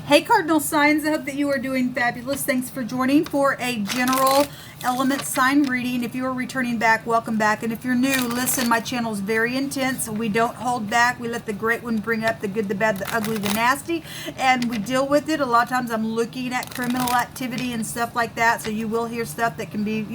Hey Cardinal signs, I hope that you are doing fabulous. Thanks for joining for a general element sign reading. If you are returning back, welcome back. And if you're new, listen, my channel is very intense. We don't hold back. We let the great one bring up the good, the bad, the ugly, the nasty, and we deal with it. A lot of times I'm looking at criminal activity and stuff like that, so you will hear stuff that can be,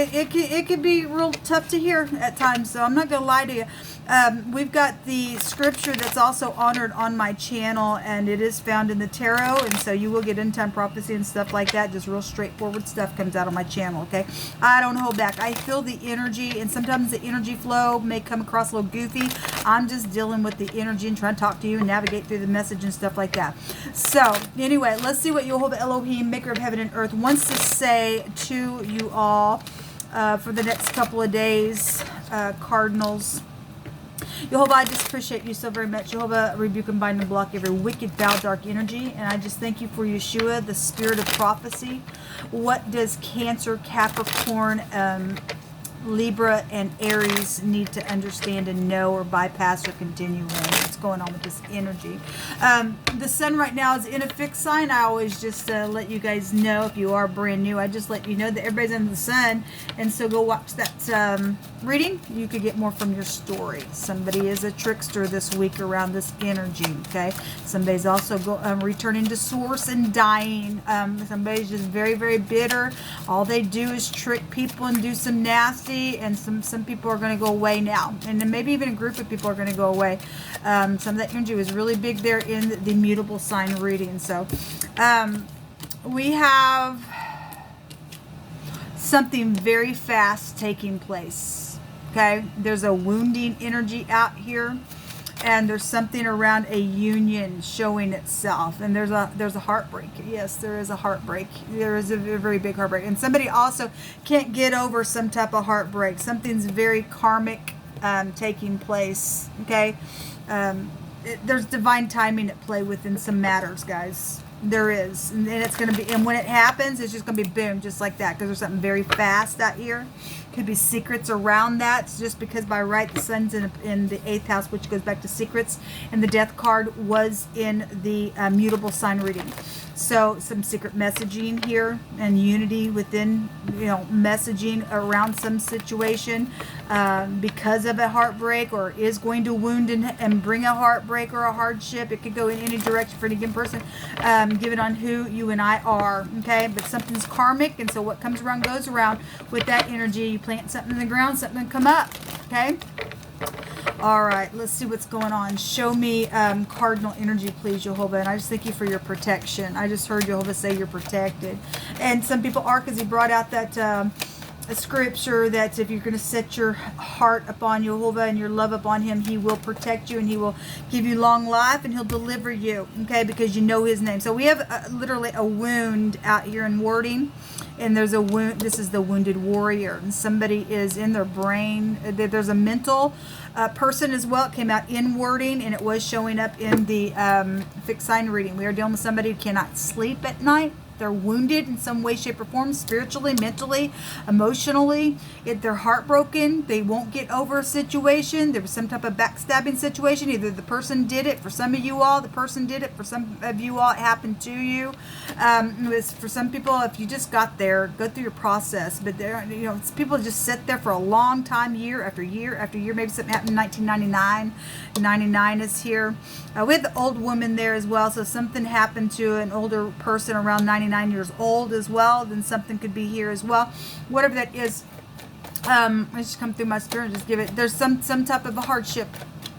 it could be real tough to hear at times, so I'm not going to lie to you. We've got the scripture that's also honored on my channel, and it is found in the tarot, and so you will get end-time prophecy and stuff like that. Just real straightforward stuff comes out on my channel, okay? I don't hold back. I feel the energy, and sometimes the energy flow may come across a little goofy. I'm just dealing with the energy and trying to talk to you and navigate through the message and stuff like that. So, anyway, let's see what Jehovah Elohim, maker of heaven and earth, wants to say to you all for the next couple of days, Cardinals. Jehovah, I just appreciate you so very much. Jehovah, rebuke and bind and block every wicked, foul, dark energy. And I just thank you for Yeshua, the spirit of prophecy. What does Cancer, Capricorn, Libra, and Aries need to understand and know or bypass or continue in? What's going on with this energy? The sun right now is in a fixed sign. I always just let you guys know, if you are brand new, I just let you know that everybody's in the sun. And so go watch that reading. You could get more from your story. Somebody is a trickster this week around this energy, okay? Somebody's also returning to source and dying. Somebody's just very, very bitter. All they do is trick people and do some nasty, and some people are going to go away now, and then maybe even a group of people are going to go away. Some of that energy was really big there in the mutable sign reading. So we have something very fast taking place, okay? There's a wounding energy out here, and there's something around a union showing itself, and there's a heartbreak. Yes, there is a heartbreak. There is a very big heartbreak, and somebody also can't get over some type of heartbreak. Something's very karmic taking place, okay? There's divine timing at play within some matters, guys. There is, and it's going to be, and when it happens, it's just going to be boom, just like that, because there's something very fast out here. Could be secrets around that. It's just because by right the sun's in the 8th house, which goes back to secrets, and the death card was in the mutable sign reading. So some secret messaging here and unity within, messaging around some situation because of a heartbreak, or is going to wound and bring a heartbreak or a hardship. It could go in any direction for any given person, given on who you and I are, okay? But something's karmic, and so what comes around goes around with that energy. You plant something in the ground, something will come up, okay? All right, let's see what's going on. Show me cardinal energy, please, Jehovah. And I just thank you for your protection. I just heard Jehovah say you're protected. And some people are, because he brought out that scripture that if you're going to set your heart upon Jehovah and your love upon him, he will protect you, and he will give you long life, and he'll deliver you, okay, because you know his name. So we have literally a wound out here in wording. And there's a wound. This is the wounded warrior, and somebody is in their brain. There's a mental person as well. It came out in wording, and it was showing up in the fixed sign reading. We are dealing with somebody who cannot sleep at night. They're wounded in some way, shape, or form, spiritually, mentally, emotionally. They're heartbroken. They won't get over a situation. There was some type of backstabbing situation. Either the person did it for some of you all, the person did it for some of you all, it happened to you. It was for some people, if you just got there, go through your process. But there, people just sit there for a long time, year after year after year. Maybe something happened in 1999. 99 is here. We had the old woman there as well, so something happened to an older person around 99 years old as well. Then something could be here as well. Whatever that is, I just come through my spirit and just give it. There's some type of a hardship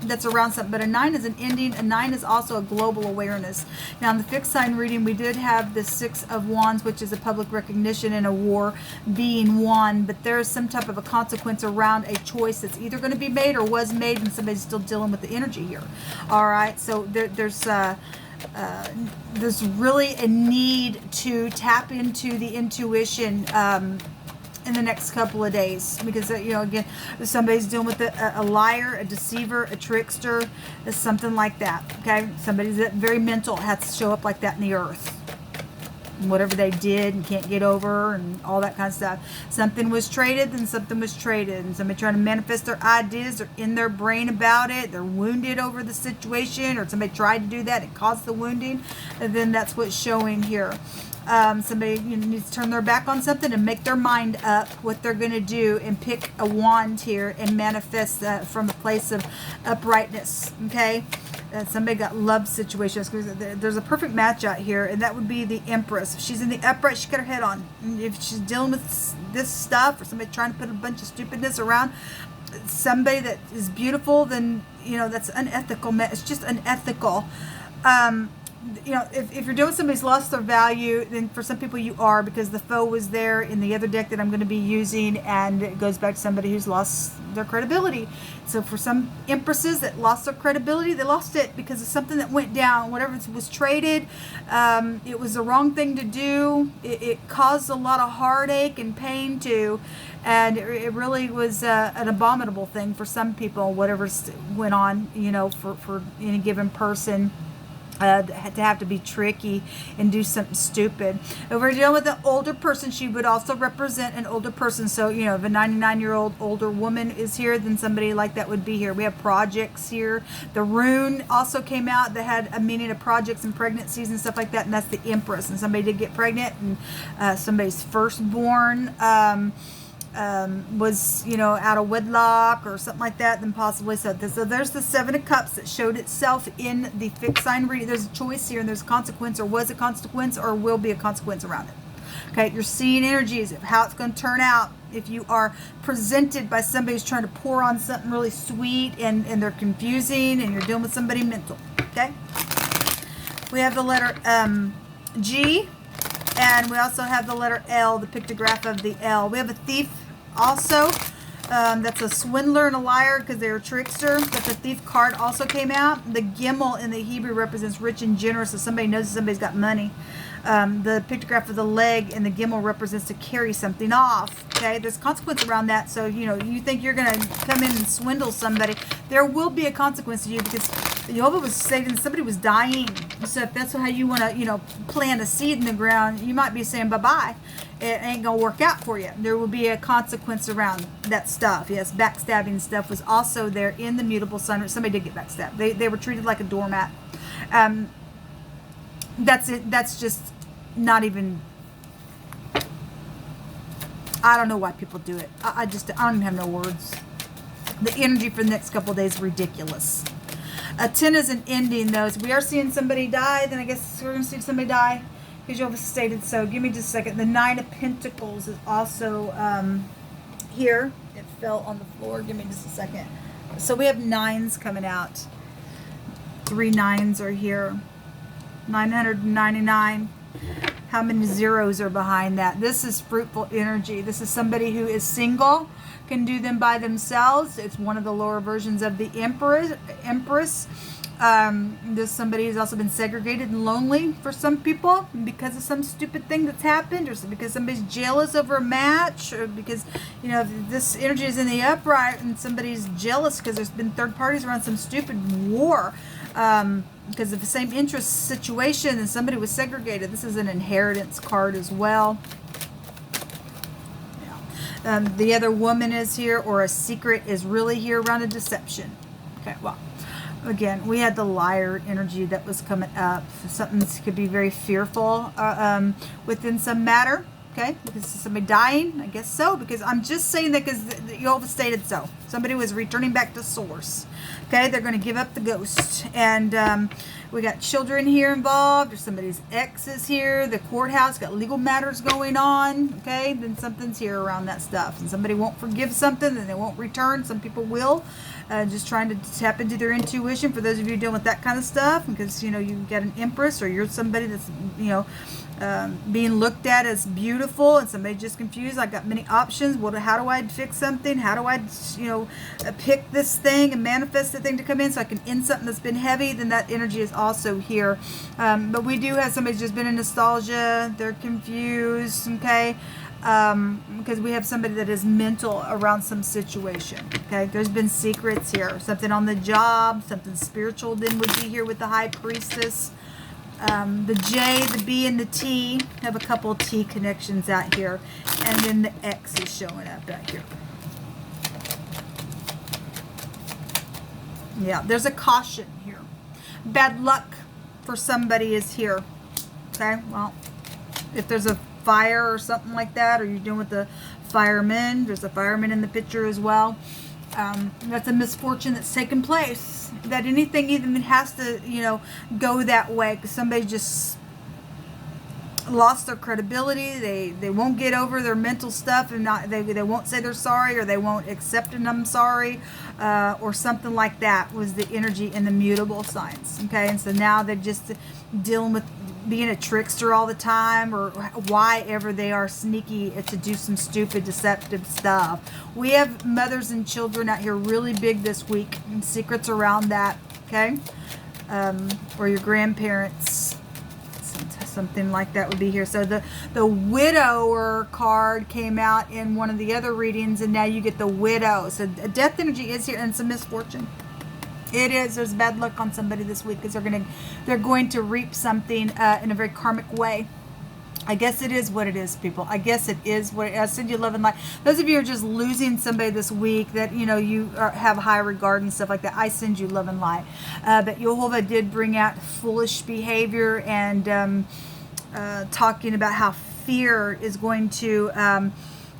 that's around something, but a 9 is an ending. A 9 is also a global awareness. Now in the fixed sign reading, we did have the 6 of Wands, which is a public recognition in a war being won, but there's some type of a consequence around a choice that's either going to be made or was made, and somebody's still dealing with the energy here. All right, so there's really a need to tap into the intuition in the next couple of days, because again, somebody's dealing with a liar, a deceiver, a trickster, something like that, okay? Somebody's very mental, has to show up like that in the earth. whatever they did and can't get over and all that kind of stuff. Something was traded, then something was traded, and somebody trying to manifest their ideas or in their brain about it. They're wounded over the situation, or somebody tried to do that and caused the wounding, and then that's what's showing here. Somebody needs to turn their back on something and make their mind up what they're going to do and pick a wand here and manifest from a place of uprightness. Okay, somebody got love situations. There's a perfect match out here, and that would be the Empress. If she's in the upright, she's got her head on. If she's dealing with this stuff, or somebody trying to put a bunch of stupidness around somebody that is beautiful, then that's unethical. It's just unethical. If you're doing somebody's lost their value, then for some people you are, because the foe was there in the other deck that I'm going to be using, and it goes back to somebody who's lost their credibility. So for some empresses that lost their credibility, they lost it because of something that went down. Whatever was traded, it was the wrong thing to do. It caused a lot of heartache and pain too, and it really was an abominable thing for some people. Whatever went on, for any given person. To have to be tricky and do something stupid. If we're dealing with an older person, she would also represent an older person. So, if a 99-year-old older woman is here, then somebody like that would be here. We have projects here. The rune also came out that had a meaning of projects and pregnancies and stuff like that, and that's the Empress. And somebody did get pregnant, and somebody's firstborn was out of wedlock or something like that, then possibly so there's the Seven of Cups that showed itself in the fixed sign reading. There's a choice here, and there's a consequence, or was a consequence, or will be a consequence around it. Okay, you're seeing energies of how it's going to turn out. If you are presented by somebody who's trying to pour on something really sweet, and they're confusing, and you're dealing with somebody mental. Okay, we have the letter G, and we also have the letter L, the pictograph of the L. We have a thief also. That's a swindler and a liar, because they're a trickster. But the thief card also came out. The Gimel in the Hebrew represents rich and generous, so somebody knows somebody's got money. The pictograph of the leg and the Gimel represents to carry something off. Okay, there's consequence around that. So you think you're going to come in and swindle somebody, there will be a consequence to you, because Jehovah was saying somebody was dying. So if that's how you want to plant a seed in the ground, you might be saying bye-bye. It ain't gonna work out for you. There will be a consequence around that stuff. Yes, backstabbing stuff was also there in the mutable sign. Somebody did get backstabbed. They were treated like a doormat. That's it. That's just not even. I don't know why people do it. I don't even have no words. The energy for the next couple of days is ridiculous. A 10 is an ending, though. So we are seeing somebody die. Then I guess we're gonna see somebody die. Because you've stated so. Give me just a second. The 9 of Pentacles is also here. It fell on the floor. Give me just a second. So we have 9s coming out. 3 9s are here. 999. How many zeros are behind that? This is fruitful energy. This is somebody who is single, can do them by themselves. It's one of the lower versions of the Empress. This somebody who's also been segregated and lonely for some people because of some stupid thing that's happened, or because somebody's jealous over a match, or because if this energy is in the upright and somebody's jealous because there's been third parties around some stupid war because of the same interest situation, and somebody was segregated. This is an inheritance card as well. The other woman is here, or a secret is really here around a deception. Okay, well, again, we had the liar energy that was coming up. Something could be very fearful within some matter. Okay, because somebody dying, I guess so. Because I'm just saying that because you all stated so. Somebody was returning back to source. Okay, they're going to give up the ghost. And we got children here involved, or somebody's ex is here. The courthouse got legal matters going on. Okay, then something's here around that stuff. And somebody won't forgive something, then they won't return. Some people will. Just trying to tap into their intuition for those of you dealing with that kind of stuff. Because, you've got an Empress, or you're somebody that's, being looked at as beautiful, and somebody just confused. I got many options. How do I fix something? How do I, pick this thing and manifest the thing to come in so I can end something that's been heavy? Then that energy is also here. But we do have somebody who's just been in nostalgia. They're confused, okay? Because we have somebody that is mental around some situation. Okay, there's been secrets here. Something on the job, something spiritual then would be here with the High Priestess. The J, the B, and the T have a couple of T connections out here. And then the X is showing up out here. Yeah, there's a caution here. Bad luck for somebody is here. Okay, well, if there's a fire or something like that, or you're dealing with the firemen, there's a fireman in the picture as well. That's a misfortune that's taken place. That anything even has to, you know, go that way because somebody just lost their credibility. They won't get over their mental stuff, and they won't say they're sorry, or they won't accept an I'm sorry, or something like that was the energy in the mutable signs. Okay, and so now they're just dealing with being a trickster all the time, or why ever they are sneaky to do some stupid deceptive stuff. We have mothers and children out here really big this week, and secrets around that. Okay, or your grandparents, something like that would be here. So the widower card came out in one of the other readings, and now you get the widow. So death energy is here, and it's a misfortune. It is. There's bad luck on somebody this week because they're going to reap something in a very karmic way. I guess it is what it is, people. I guess it is what it is. I send you love and light. Those of you who are just losing somebody this week that, you know, you have high regard and stuff like that, I send you love and light. But Jehovah did bring out foolish behavior and talking about how fear is going to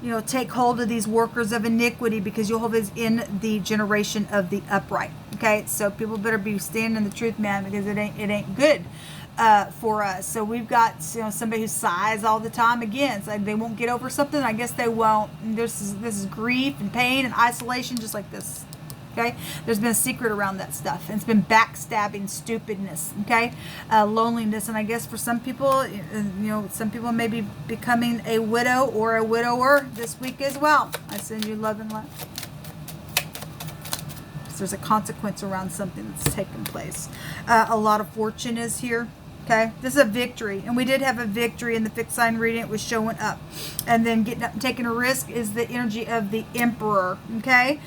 you know, take hold of these workers of iniquity, because Jehovah is in the generation of the upright. Okay, so people better be standing in the truth, man, because it ain't good for us. So we've got, you know, somebody who sighs all the time. Again, so they won't get over something. I guess they won't. This is grief and pain and isolation, just like this. Okay, there's been a secret around that stuff, and it's been backstabbing, stupidness. Okay, loneliness, and I guess for some people, you know, some people may be becoming a widow or a widower this week as well. I send you love and light. There's a consequence around something that's taken place. A lot of fortune is here. Okay, this is a victory, and we did have a victory in the fixed sign reading. It was showing up, and then getting up and taking a risk is the energy of the Emperor. Okay,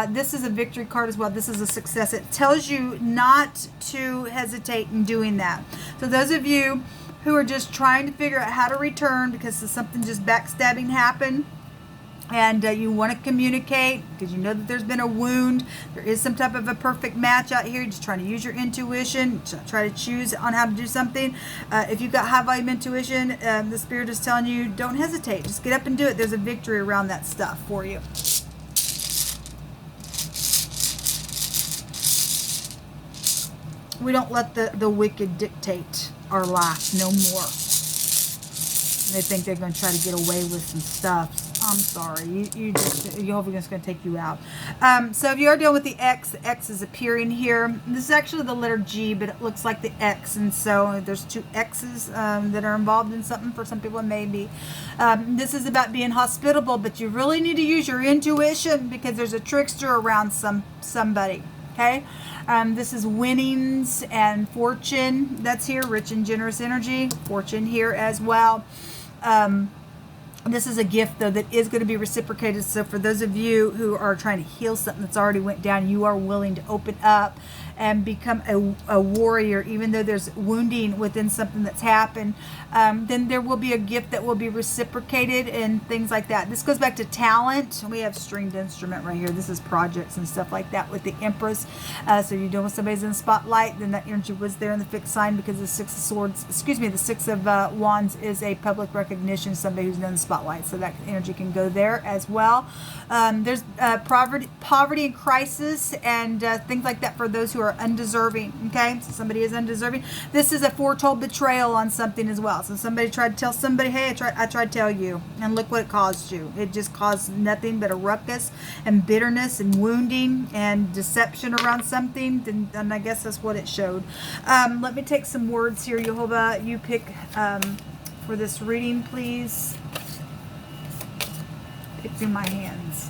this is a victory card as well. This is a success. It tells you not to hesitate in doing that. So those of you who are just trying to figure out how to return because something just backstabbing happened, and you want to communicate because you know that there's been a wound, there is some type of a perfect match out here. You're just trying to use your intuition, try to choose on how to do something. If you've got high volume intuition, the Spirit is telling you don't hesitate, just get up and do it. There's a victory around that stuff for you. We don't let the wicked dictate our life no more. They think they're going to try to get away with some stuff. I'm sorry. You're just going to take you out. So if you are dealing with the X is appearing here. This is actually the letter G, but it looks like the X. And so there's two X's that are involved in something. For some people, it may be. This is about being hospitable, but you really need to use your intuition because there's a trickster around somebody. Okay? This is winnings and fortune. That's here. Rich and generous energy. Fortune here as well. This is a gift, though, that is going to be reciprocated. So for those of you who are trying to heal something that's already went down, you are willing to open up and become a warrior, even though there's wounding within something that's happened, then there will be a gift that will be reciprocated and things like that. This goes back to talent. We have stringed instrument right here. This is projects and stuff like that with the Empress. So you're doing with somebody's in the spotlight, then that energy was there in the fixed sign because the Six of Swords, the Six of Wands is a public recognition, somebody who's in the spotlight. So that energy can go there as well. There's poverty and crisis and things like that for those who are undeserving. Okay, so somebody is undeserving. This is a foretold betrayal on something as well. So somebody tried to tell somebody, hey, I tried to tell you, and look what it caused you. It just caused nothing but a ruckus and bitterness and wounding and deception around something. And I guess that's what it showed. Let me take some words here. Jehovah, you pick for this reading, please. Pick through my hands.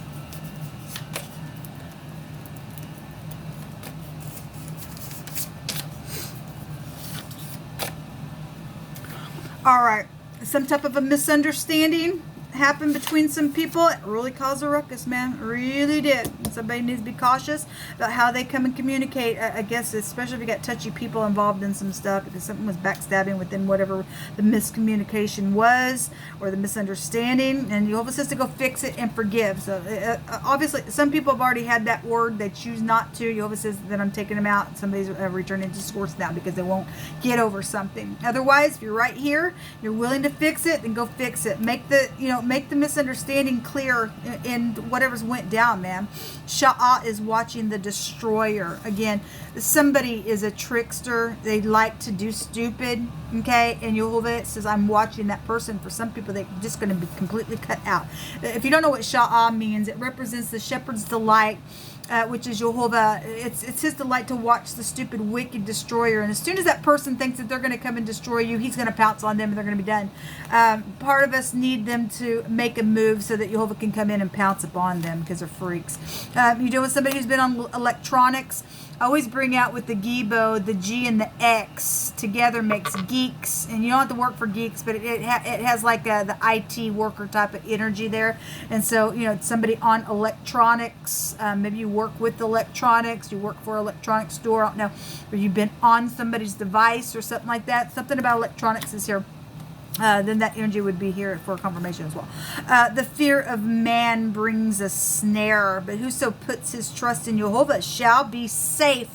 All right, some type of a misunderstanding happened between some people. It really caused a ruckus, man. It really did. Somebody needs to be cautious about how they come and communicate. I guess, especially if you got touchy people involved in some stuff. If something was backstabbing within whatever the miscommunication was or the misunderstanding, and Jehovah says to go fix it and forgive. So obviously, some people have already had that word. They choose not to. Jehovah says that I'm taking them out. Somebody's returning to source now because they won't get over something. Otherwise, if you're right here, you're willing to fix it, then go fix it. Make the misunderstanding clear in whatever's went down, man. ShAhH is watching the destroyer. Again, somebody is a trickster. They like to do stupid, okay? And Jehovah says, I'm watching that person. For some people, they're just going to be completely cut out. If you don't know what ShAhH means, it represents the shepherd's delight, which is Jehovah. It's his delight to watch the stupid, wicked destroyer. And as soon as that person thinks that they're going to come and destroy you, he's going to pounce on them and they're going to be done. Part of us need them to make a move so that Jehovah can come in and pounce upon them because they're freaks. You deal with somebody who's been on electronics. I always bring out with the Gibo, the G and the X together makes geeks. And you don't have to work for geeks, but it has like the IT worker type of energy there. And so, somebody on electronics, maybe you work with electronics, you work for an electronics store, I don't know, or you've been on somebody's device or something like that. Something about electronics is here. Then that energy would be here for confirmation as well. The fear of man brings a snare, but whoso puts his trust in Jehovah shall be safe.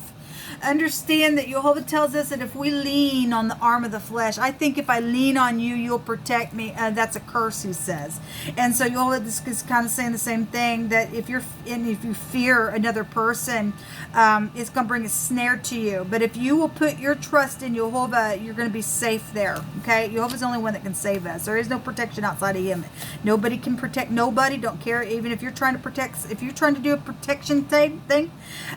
Understand that Jehovah tells us that if we lean on the arm of the flesh, I think if I lean on you, you'll protect me. That's a curse, he says. And so Jehovah is kind of saying the same thing, that if you fear another person, it's going to bring a snare to you. But if you will put your trust in Jehovah, you're going to be safe there. Okay? Jehovah's the only one that can save us. There is no protection outside of him. Nobody can protect nobody. Don't care. Even if you're trying to protect, if you're trying to do a protection thing,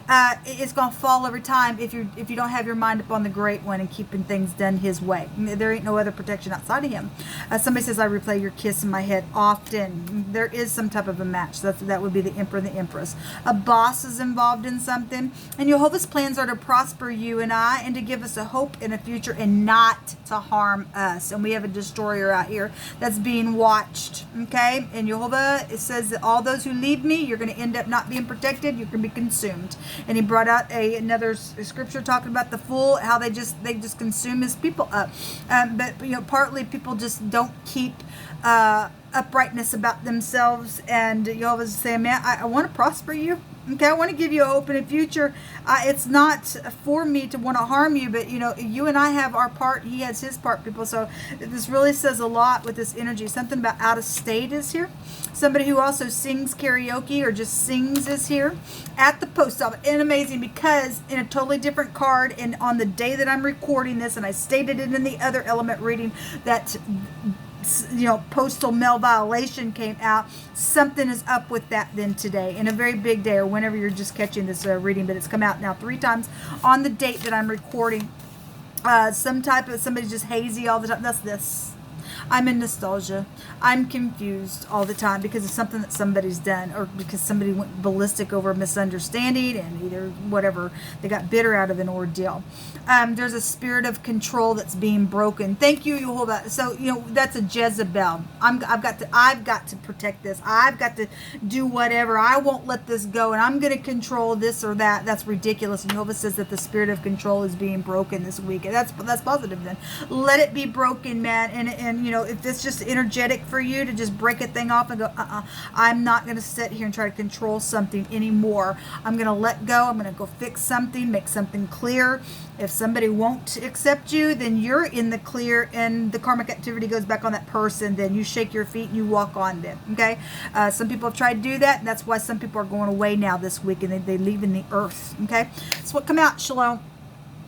it's going to fall every time if you don't have your mind upon the great one and keeping things done his way. There ain't no other protection outside of him. Somebody says, I replay your kiss in my head often. There is some type of a match. That would be the emperor and the empress. A boss is involved in something. And Jehovah's plans are to prosper you and I and to give us a hope in a future and not to harm us. And we have a destroyer out here that's being watched. Okay? And Jehovah, it says that all those who leave me, you're going to end up not being protected. You're going to be consumed. And he brought out another scripture talking about the fool, how they just consume his people up. But partly people just don't keep uprightness about themselves. And Jehovah's saying, man, I want to prosper you. Okay, I want to give you a hope in a future. It's not for me to want to harm you, but you and I have our part. He has his part, people. So this really says a lot with this energy. Something about out of state is here. Somebody who also sings karaoke or just sings is here at the post office. And amazing, because in a totally different card, and on the day that I'm recording this, and I stated it in the other element reading that postal mail violation came out. Something is up with that then today, in a very big day, or whenever you're just catching this reading, but it's come out now 3 times on the date that I'm recording. Somebody's just hazy all the time. That's this. I'm in nostalgia. I'm confused all the time because of something that somebody's done, or because somebody went ballistic over a misunderstanding, and either whatever, they got bitter out of an ordeal. There's a spirit of control that's being broken. Thank you, Jehovah. So that's a Jezebel. I've got to protect this. I've got to do whatever. I won't let this go, and I'm going to control this or that. That's ridiculous. And Jehovah says that the spirit of control is being broken this week. And that's positive. Then let it be broken, man. And if it's just energetic for you to just break a thing off and go, I'm not going to sit here and try to control something anymore. I'm going to let go. I'm going to go fix something, make something clear. If somebody won't accept you, then you're in the clear, and the karmic activity goes back on that person. Then you shake your feet and you walk on them. Okay? Some people have tried to do that, and that's why some people are going away now this week, and they're leaving the earth. Okay? That's what come out. Shalom.